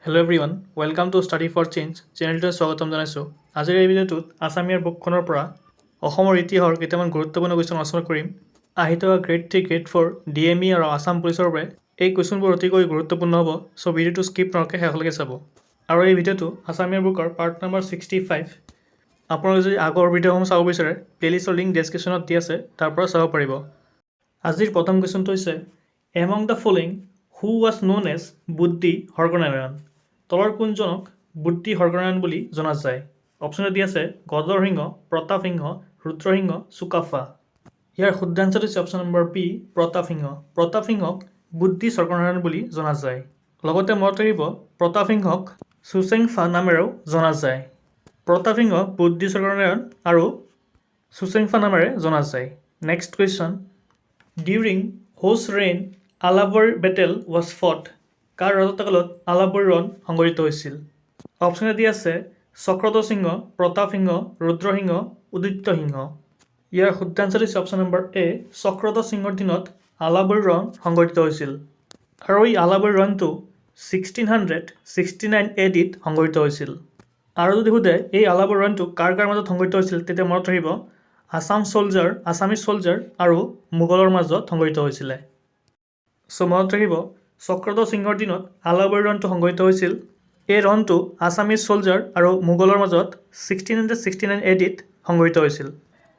Hello' everyone, welcome to study for change চেনেলটোৱে স্বাগতম জনাইছোঁ। আজিৰ এই ভিডিঅ'টোত আছামিয়াৰ বুকখনৰ পৰা অসমৰ ইতিহাসৰ কেইটামান গুৰুত্বপূৰ্ণ কুৱেশ্যন আলোচনা কৰিম। আহি থকা গ্ৰেড 3, গ্ৰেড 4, DME আৰু আছাম পুলিচৰ বাবে এই কুৱেশ্যনবোৰ অতিকৈ গুৰুত্বপূৰ্ণ হ'ব, চ' ভিডিঅ'টো স্কিপ নকৰাকৈ শেষলৈকে চাব। আৰু এই ভিডিঅ'টো আছামিয়াৰ বুকৰ পাৰ্ট নম্বৰ 65। আপোনালোকে যদি আগৰ ভিডিঅ'সমূহ চাব বিচাৰে, প্লেলিষ্টৰ লিংক ডেছক্ৰিপশ্যনত দি আছে, তাৰ পৰা চাব পাৰিব। আজিৰ প্ৰথম কুৱেশ্যনটো হৈছে among the following who was known as Buddhi Harakanarayan. তলৰ কোনজনক বুদ্ধি হৰকনাৰায়ণ বুলি জনা যায়? অপশ্যনত দি আছে গদৰ সিংহ, প্ৰতাপ সিংহ, ৰুদ্ৰসিংহ, চুকাফা। ইয়াৰ শুদ্ধ আনচাৰটো হৈছে অপশ্যন নম্বৰ বি, প্ৰতাপ সিংহ। প্ৰতাপ সিংহক বুদ্ধি হৰকনাৰায়ণ বুলি জনা যায়। লগতে মনত ৰাখিব প্ৰতাপ সিংহক চুচেংফা নামেৰেও জনা যায়। প্ৰতাপ সিংহক বুদ্ধি হৰকনাৰায়ণ আৰু চুচেংফা নামেৰে জনা যায়। Next question, during whose reign Alaboi battle was fought. কাৰ ৰাজত্বকালত আলাবৰী ৰণ সংঘটিত হৈছিল? অপশ্যনে দি আছে চক্ৰধ্বজ সিংহ, প্ৰতাপ সিংহ, ৰুদ্ৰসিংহ, উদিত্য সিংহ। ইয়াৰ শুদ্ধ আনচাৰটো হৈছে অপশ্যন নম্বৰ এ, চক্ৰধ্বজ সিংহৰ দিনত আলাবৰী ৰণ সংঘটিত হৈছিল। আৰু এই আলাবৰী ৰণটো 1669 AD ত সংঘটিত হৈছিল। আৰু যদি সোধে এই আলাবৰী ৰণটো কাৰ কাৰ মাজত সংঘটিত হৈছিল, তেতিয়া মনত ৰাখিব আছামিজ চলজাৰ আৰু মোগলৰ মাজত সংঘটিত হৈছিলে। চ' মনত ৰাখিব চক্ৰধ্বজ সিংহৰ দিনত আলাবৰী ৰণটো সংঘটিত হৈছিল। এই ৰণটো আছামিজ চলজাৰ আৰু মোগলৰ মাজত 1669 AD ত সংঘটিত হৈছিল।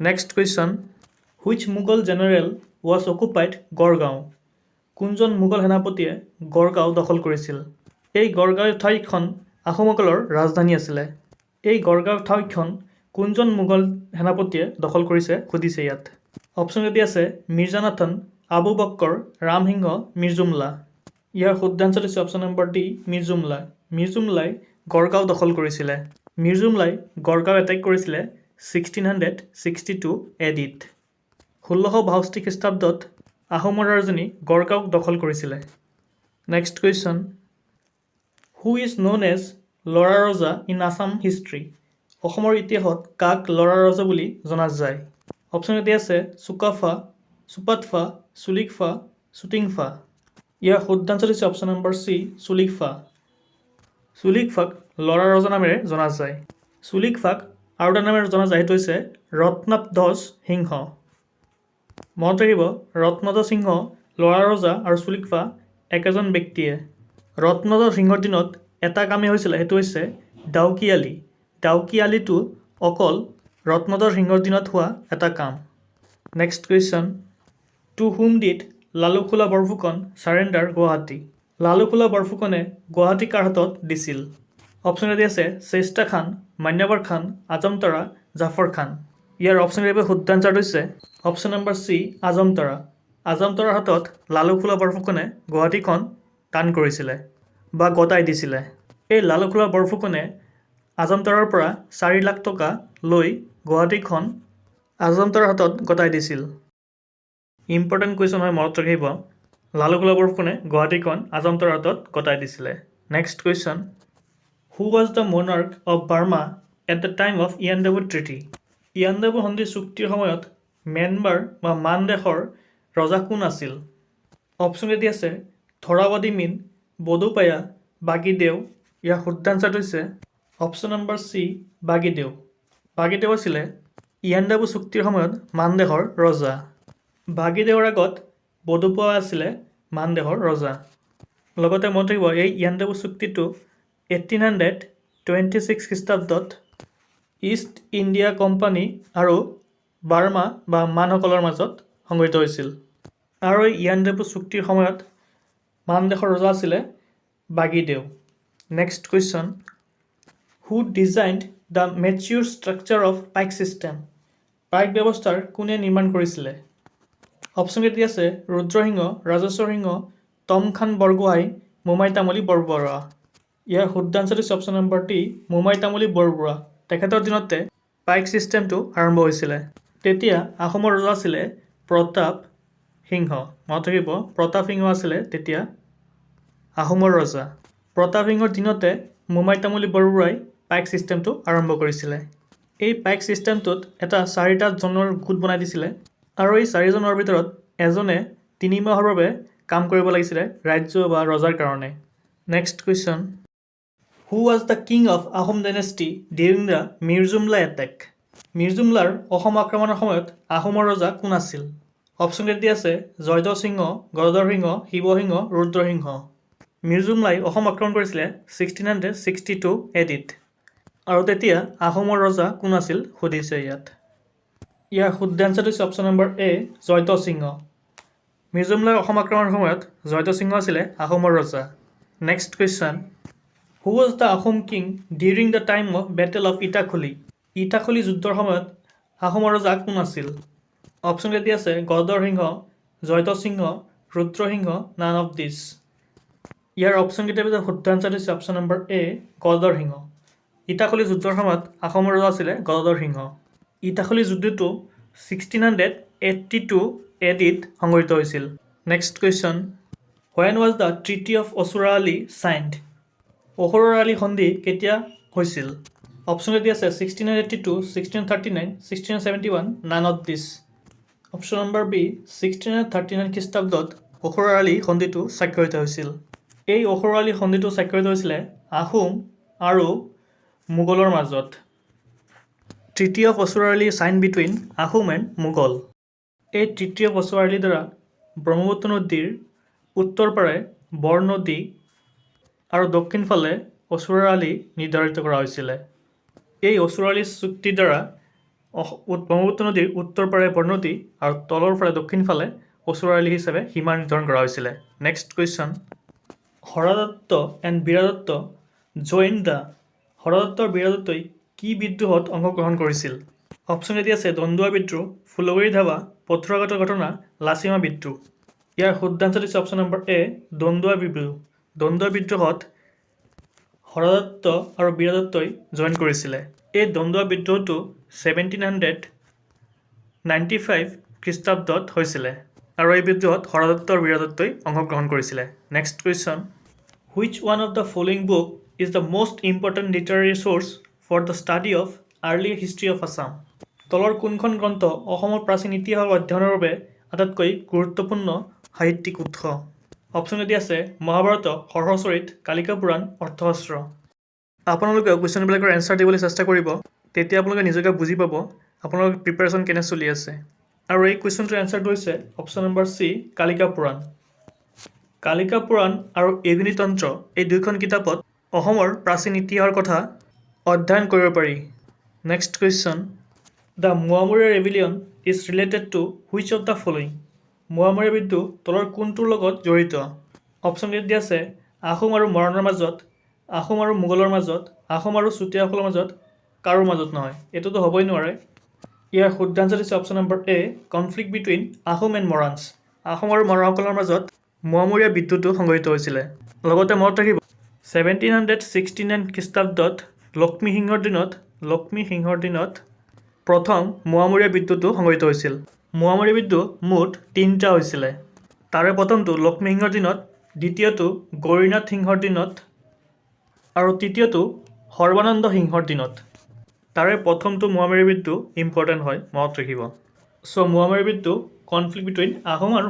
Next question, which Mughal general was occupied Gargaon. কোনজন মোগল সেনাপতিয়ে গড়গাঁও দখল কৰিছিল? এই গড়গাঁও ঠাইখন আহোমসকলৰ ৰাজধানী আছিলে। এই গড়গাঁও ঠাইখন কোনজন মোগল সেনাপতিয়ে দখল কৰিছে সুধিছে ইয়াত। অপশ্যন দি আছে মিৰ্জা নাথান, আবু বক্কৰ, ৰামসিংহ, মিৰ্জুমলা। ইয়াৰ শুদ্ধ আনচাৰটো হৈছে option number D, Mir Jumla. মিৰ্জুমলাই Gargaon দখল কৰিছিলে। মিৰ্জুমলাই গড়গাঁও এটেক কৰিছিলে 1662 AD ত। 1662 খ্ৰীষ্টাব্দত আহোমৰ ৰাজধানী গড়গাঁওক দখল কৰিছিলে। Next question, who is known as Lora Raja in Assam history. অসমৰ ইতিহাসত কাক লৰা ৰজা বুলি জনা যায়? অপশ্যন দি আছে চুকাফা, চুপাতফা, চুলিকফা, চুটিংফা। ইয়াৰ শুদ্ধ আনচাৰটো হৈছে অপশ্যন নম্বৰ চি, চুলিকফা। চুলিকফাক লৰা ৰজা নামেৰে জনা যায়। চুলিকফাক আৰু এটা নামেৰে জনা যায়, সেইটো হৈছে ৰত্নাধ্বজ সিংহ। মনত ৰাখিব ৰত্নাধ্বজ সিংহ লৰা ৰজা আৰু চুলিকফা একেজন ব্যক্তিয়ে। ৰত্নাধ্বজ সিংহৰ দিনত এটা কামেই হৈছিলে, সেইটো হৈছে ডাউকি আলি। ডাউকি আলিটো অকল ৰত্নাধ্বজ সিংহৰ দিনত হোৱা এটা কাম। Next question, to whom did Laluksola Borphukan surrender Guwahati. Laluksola বৰফুকনে গুৱাহাটী কাৰ হাতত দিছিল? অপশ্যন দি আছে চেষ্টা খান, মান্যাৱাৰ খান, আজমতৰা, জাফৰ খান। ইয়াৰ অপশ্যন শুদ্ধ আনচাৰটো হৈছে অপশ্যন নম্বৰ চি, আজমতৰা। আজমতৰাৰ হাতত লালুকখোলা বৰফুকনে গুৱাহাটীখন দান কৰিছিলে বা গতাই দিছিলে। এই লালুকখোলা বৰফুকনে আজমতৰাৰ পৰা 4 লাখ টকা লৈ গুৱাহাটীখন আজমতৰাৰ হাতত গতাই দিছিল। ইম্পৰ্টেণ্ট কুৱেশ্যন হয়, মনত ৰাখিব লালুকখোলা বৰফুকনে গুৱাহাটীখন আজমতৰাৰ হাতত গতাই দিছিলে। Next question, who was the monarch of Burma at the time of Yandabo treaty. Yandabo সন্ধি চুক্তিৰ সময়ত ম্যানমাৰ বা মান দেশৰ ৰজা কোন আছিল? অপশ্যন দি আছে ধৰাৱাদী মিন, বডুপায়া, বাগীদেউ। ইয়াৰ শুদ্ধ আনচাৰটো হৈছে অপশ্যন নম্বৰ চি, বাগীদেউ। বাগীদেউ আছিলে ইয়াণ্ডাবু চুক্তিৰ সময়ত মান দেশৰ ৰজা। বাগীদেউৰ আগত বডুপায়া আছিলে মান দেশৰ ৰজা। লগতে মনত ৰাখিব এই ইয়াণ্ডাবু চুক্তিটো 1826 খ্ৰীষ্টাব্দত ইষ্ট ইণ্ডিয়া কোম্পানী আৰু বাৰ্মা বা মানসকলৰ মাজত সংঘটিত হৈছিল। আৰু এই ইয়াণ্ডাবু চুক্তিৰ সময়ত মান দেশৰ ৰজা আছিলে Bagideu. Next question, who designed the mature structure of paik system. Paik ব্যৱস্থাৰ কোনে নিৰ্মাণ কৰিছিলে? অপশ্যন দি আছে ৰুদ্ৰসিংহ, ৰাজেশ্বৰ সিংহ, তমখান বৰগোহাঁই, মোমাই তামুলী বৰবৰুৱা। ইয়াৰ শুদ্ধ আনচাৰটো হৈছে অপশ্যন নম্বৰ ডি, মোমাই তামুলী বৰবৰুৱা। তেখেতৰ দিনতে পাইক ছিষ্টেমটো আৰম্ভ হৈছিলে। তেতিয়া আহোমৰ ৰজা আছিলে প্ৰতাপ সিংহ। মনত ৰাখিব প্ৰতাপ সিংহ আছিলে তেতিয়া আহোমৰ ৰজা। প্ৰতাপ সিংহৰ দিনতে মোমাই তামুলী বৰবৰুৱাই পাইক ছিষ্টেমটো আৰম্ভ কৰিছিলে। এই পাইক ছিষ্টেমটোত এটা 4টা জনৰ গোট বনাই দিছিলে আৰু এই 4জনৰ ভিতৰত এজনে 3 মাহৰ বাবে কাম কৰিব লাগিছিলে ৰাজ্য বা ৰজাৰ কাৰণে। Next question, who was the king of Ahom dynasty during the Mirjumla attack মিৰ্জুমলাৰ অসম আক্ৰমণৰ সময়ত আহোমৰ ৰজা কোন আছিল অপশ্যন কেইটা আছে জয়ধ্বজ সিংহ গদাধৰ সিংহ শিৱসিংহ ৰুদ্ৰসিংহ মিৰ্জুমলাই অসম আক্ৰমণ কৰিছিলে 1662 এডিত আৰু তেতিয়া আহোমৰ ৰজা কোন আছিল সুধিছে ইয়াৰ শুদ্ধ এনচাৰটো হৈছে option number A Jayadhwaj Singha মিৰ্জুমলাই অসম আক্ৰমণৰ সময়ত জয়ধ্বজ সিংহ আছিলে আহোমৰ ৰজা next question who was the Ahom king during the time of battle of Itakhuli যুদ্ধৰ সময়ত আহোমৰ ৰজা কোন আছিল অপশ্যন কেইটা আছে Gadadhar Singha Jayadhwaj Singha Rudra Singha none of this ইয়াৰ অপশ্যন কেইটাৰ ভিতৰত শুদ্ধ এনচাৰ হৈছে option number A Gadadhar Singha Itakhuli যুদ্ধৰ সময়ত আহোমৰ ৰজা আছিলে গদাধৰ সিংহ ইটাখুলি যুদ্ধটো 1682 এডিত সংঘটিত হৈছিল next question when was the treaty of Asura Ali signed অসুৰৰ আলি সন্ধি কেতিয়া হৈছিল অপশ্যন কেইটা আছে 1682 1639 1671 none of this option number B 1639 খ্ৰীষ্টাব্দত অসুৰৰ আলি সন্ধিটো স্বাক্ষৰিত হৈছিল এই অসুৰৰ আলি সন্ধিটো স্বাক্ষৰিত হৈছিলে আহোম আৰু মোগলৰ মাজত treaty of Asura Ali signed between Ahom and Mughal এই ট্ৰিটি অফ অচুৰা আলিৰ দ্বাৰা ব্ৰহ্মপুত্ৰ নদীৰ উত্তৰ পাৰে বৰ নদী আৰু দক্ষিণ ফালে অচুৰৰ আলি নিৰ্ধাৰিত কৰা হৈছিলে এই অচুৰৰ আলি চুক্তিৰ দ্বাৰা ব্ৰহ্মপুত্ৰ নদীৰ উত্তৰ পাৰে বৰনদী আৰু তলৰ ফালে দক্ষিণ ফালে অচুৰৰ আলি হিচাপে সীমা নিৰ্ধাৰণ কৰা হৈছিলে next question Haradatta and Biradatta join the Haradatta আৰু বীৰদত্তই কি বিদ্ৰোহত অংশগ্ৰহণ কৰিছিল অপশ্যন কেইটা আছে দন্দুৱা বিদ্ৰোহ ফুলগুৰি ধাবা পথৰুঘাটৰ ঘটনা লাচিমা বিদ্ৰোহ ইয়াৰ শুদ্ধ এনচাৰ হৈছে অপশ্যন নম্বৰ এ দন্দুৱা বিদ্ৰোহত হৰদত্ত আৰু বীৰদত্তই জইন কৰিছিলে এই দন্দুৱা বিদ্ৰোহটো 1795 খ্ৰীষ্টাব্দত হৈছিলে আৰু এই বিদ্ৰোহত হৰদত্ত আৰু বীৰদত্তই অংশগ্ৰহণ কৰিছিলে next question which one of the following book is the most important literary source for the study of early history of Assam তলৰ কোনখন গ্ৰন্থ অসমৰ প্ৰাচীন ইতিহাস অধ্যয়নৰ বাবে আটাইতকৈ গুৰুত্বপূৰ্ণ সাহিত্যিক উৎস অপশ্যন কেইটা আছে মহাভাৰত হৰ্ষচৰিত কালিকা পুৰাণ অৰ্থশাস্ত্ৰ আপোনালোকে কুৱেশ্যনবিলাকৰ এনচাৰ দিবলৈ চেষ্টা কৰিব তেতিয়া আপোনালোকে নিজকে বুজি পাব আপোনালোকৰ প্ৰিপাৰেশ্যন কেনে চলি আছে আৰু এই কুৱেশ্যনটোৰ এনচাৰটো হৈছে অপশ্যন নম্বৰ চি কালিকা পুৰাণ আৰু অগ্নিতন্ত্ৰ এই দুয়োখন কিতাপত অসমৰ প্ৰাচীন ইতিহাসৰ কথা অধ্যয়ন কৰিব পাৰি next question the Moamoria rebellion is related to which of the following Moamoria বিদ্ৰোহ তলৰ কোনটোৰ লগত জড়িত অপশ্যন কেইটা আছে আহোম আৰু মৰাণৰ মাজত আহোম আৰু মোগলৰ মাজত আহোম আৰু চুতীয়াসকলৰ মাজত কাৰো মাজত নহয় এইটোতো হ'বই নোৱাৰে ইয়াৰ শুদ্ধ এনচাৰ হৈছে option number A conflict between Ahom and Morans Ahom আৰু মৰাণসকলৰ মাজত মোৱামৰীয়া বিদ্ৰোহটো সংঘটিত হৈছিলে লগতে মনত ৰাখিব 1769 খ্ৰীষ্টাব্দত লক্ষ্মীসিংহৰ দিনত প্ৰথম মোৱামৰীয়া বিদ্ৰোহটো সংঘটিত হৈছিল মোৱামৰীয়া বিদ্ৰোহ মুঠ 3টা হৈছিলে তাৰে প্ৰথমটো লক্ষ্মীসিংহৰ দিনত দ্বিতীয়টো গৌৰীনাথ সিংহৰ দিনত আৰু তৃতীয়টো সৰ্বানন্দ সিংহৰ দিনত তাৰে প্ৰথমটো মোৱামৰীয়া বিদ্ৰোহ ইম্পৰ্টেণ্ট হয় মনত ৰাখিব চ' মোৱামৰীয়া বিদ্ৰোহ কনফ্লিক্ট বিটুইন আহোম আৰু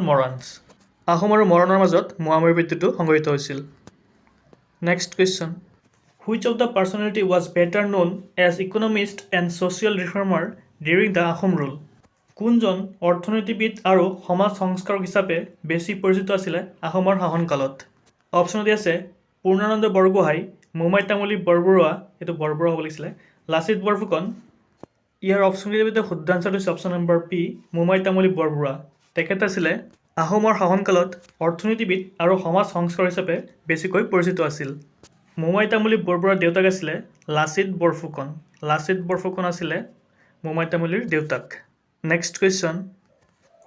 মৰাণৰ মাজত মোৱামৰীয়া বিদ্ৰোহটো সংঘটিত হৈছিল next question which of the personality was better known as economist and social reformer during the Ahom rule কোনজন অৰ্থনীতিবিদ আৰু সমাজ সংস্কাৰক হিচাপে বেছি পৰিচিত আছিলে আহোমৰ শাসনকালত অপশ্যন আছে পূৰ্ণানন্দ বৰগোহাঁই মোমাই তামুলী বৰবৰুৱা এইটো বৰবৰুৱা হ'ব লাগিছিলে লাচিত বৰফুকন ইয়াৰ অপশ্যন কেইটাৰ ভিতৰত শুদ্ধ এনচাৰটো হৈছে অপশ্যন নম্বৰ পি মোমাই তামুলী বৰবৰুৱা তেখেত আছিলে আহোমৰ শাসনকালত অৰ্থনীতিবিদ আৰু সমাজ সংস্কাৰ হিচাপে বেছিকৈ পৰিচিত আছিল মোমাই তামুলী বৰবৰুৱাৰ দেউতাক আছিলে লাচিত বৰফুকন আছিলে মোমাই তামুলীৰ দেউতাক next question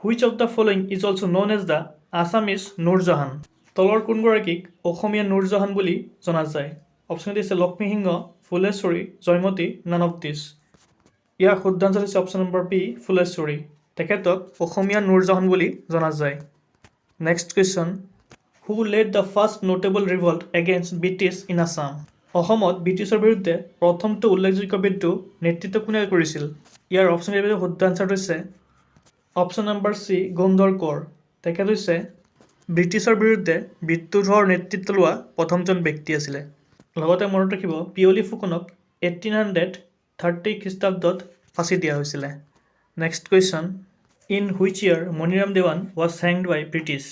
which of the following is also' known as the Assamese Nurjahan তলৰ কোনগৰাকীক অসমীয়া নুৰজাহান বুলি জনা যায় অপশ্যন দিছে Lakshmi Singha Phuleshwari Joymoti none of this ইয়াৰ শুদ্ধ এনচাৰ হৈছে অপশ্যন নম্বৰ বি ফুলেশ্বৰী তেখেতক অসমীয়া নুৰজাহান বুলি জনা যায় next question who led the first notable revolt against British in Assam অসমত ব্ৰিটিছৰ বিৰুদ্ধে প্ৰথমটো উল্লেখযোগ্য বিদ্ৰোহ নেতৃত্ব কোনে কৰিছিল ইয়াৰ অপশ্যন কেইটাৰ শুদ্ধ এনচাৰটো হৈছে option number C Gomdhar Konwar তেখেত হৈছে ব্ৰিটিছৰ বিৰুদ্ধে বিদ্ৰোহৰ নেতৃত্ব লোৱা প্ৰথমজন ব্যক্তি আছিলে লগতে মনত ৰাখিব পিয়লি ফুকনক 1830 খ্ৰীষ্টাব্দত ফাঁচি দিয়া হৈছিলে। Next question, in which year Maniram Dewan was hanged by British?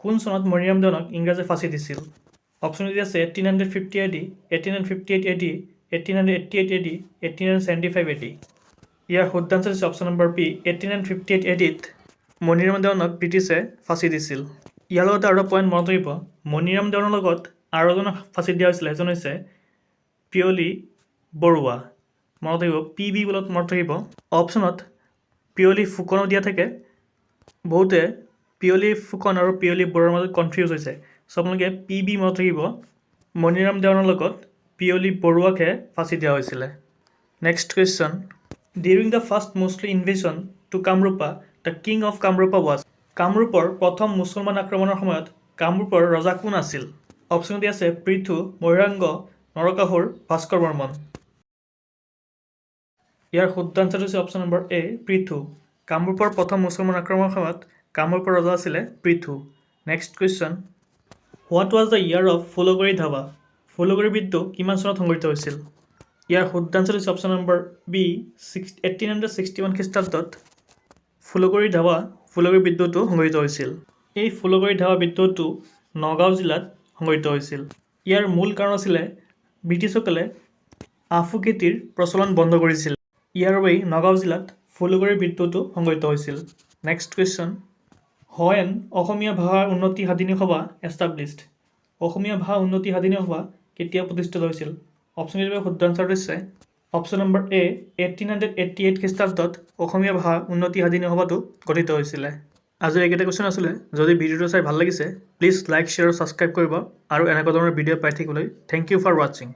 কোন চনত মণিৰাম দেৱানক ইংৰাজে ফাঁচি দিছিল? অপশ্যন দি আছে 1850 AD, 1858 AD, 1888 AD, 1875 AD। ইয়াৰ শুদ্ধ আনচাৰ হৈছে অপশ্যন নম্বৰ বি, 1858 AD-ত মণিৰাম দেৱানক ব্ৰিটিছে ফাঁচি দিছিল। ইয়াৰ লগতে আৰু এটা পইণ্ট মনত ৰাখিব, মণিৰাম দেৱানৰ লগত আৰু এজনক ফাঁচি দিয়া হৈছিলে, এজন হৈছে পিয়লি বৰুৱা। মনত ৰাখিব PB বলত মনত ৰাখিব। অপশ্যনত পিয়লি ফুকনো দিয়া থাকে, বহুতে পিয়লি ফুকন আৰু পিয়লি বৰুৱাৰ মাজত কনফিউজ হৈছে, চ' আপোনালোকে PB মনত ৰাখিব। মণিৰাম দেৱানৰ লগত পিয়লি বৰুৱাকহে ফাঁচি দিয়া হৈছিলে। Next question, during the first Muslim invasion to Kamarupa the king of Kamarupa was? কামৰূপৰ প্ৰথম মুছলমান আক্ৰমণৰ সময়ত কামৰূপৰ ৰজা কোন আছিল? অপশ্যন দি আছে পৃথু, মহিৰাংগ, নৰকাসুৰ, ভাস্কৰ বৰ্মন। ইয়াৰ শুদ্ধ আনচাৰ হৈছে অপশ্যন নম্বৰ এ, পৃথু। কামৰূপৰ প্ৰথম মুছলমান আক্ৰমণৰ সময়ত কামৰূপৰ ৰজা আছিলে Prithu. Next question, what was the year of Phulaguri Dhawa? Phulaguri বিদ্ৰোহ কিমান চনত সংঘটিত হৈছিল? ইয়াৰ শুদ্ধ আনচাৰ হৈছে অপশ্যন নম্বৰ বি, 1861 খ্ৰীষ্টাব্দত ফুলগৰী ধাৱা ফুলগৰী বিদ্ৰোহটো সংঘটিত হৈছিল। এই ফুলগৰী ধাৱা বিদ্ৰোহটো নগাঁও জিলাত সংঘটিত হৈছিল। ইয়াৰ মূল কাৰণ আছিলে ব্ৰিটিছসকলে আফু খেতিৰ প্ৰচলন বন্ধ কৰিছিল। ইয়াৰ বাবেই নগাঁও জিলাত ফুলগৰী বিদ্ৰোহটো সংঘটিত হৈছিল। নেক্সট কুৱেশ্যন, হোৱেন অসমীয়া ভাষাৰ উন্নতি সাধিনী সভা এষ্টাব্লিছড? অসমীয়া ভাষা উন্নতি সাধিনী সভা কেতিয়া প্ৰতিষ্ঠিত হৈছিল? অপশ্যন দিব শুদ্ধ আনচাৰ হৈছে অপশ্যন নম্বৰ এ, 1888 খ্ৰীষ্টাব্দত অসমীয়া ভাষা উন্নতি সাধিনী সভাটো গঠিত হৈছিলে। আজি এইকেইটা কুৱেশ্যন আছিলে। যদি ভিডিঅ'টো চাই ভাল লাগিছে প্লিজ লাইক, শ্বেয়াৰ আৰু ছাবস্ক্ৰাইব কৰিব আৰু এনেকুৱা ধৰণৰ ভিডিঅ' পাই থাকিবলৈ। থেংক ইউ ফৰ ৱাচিং।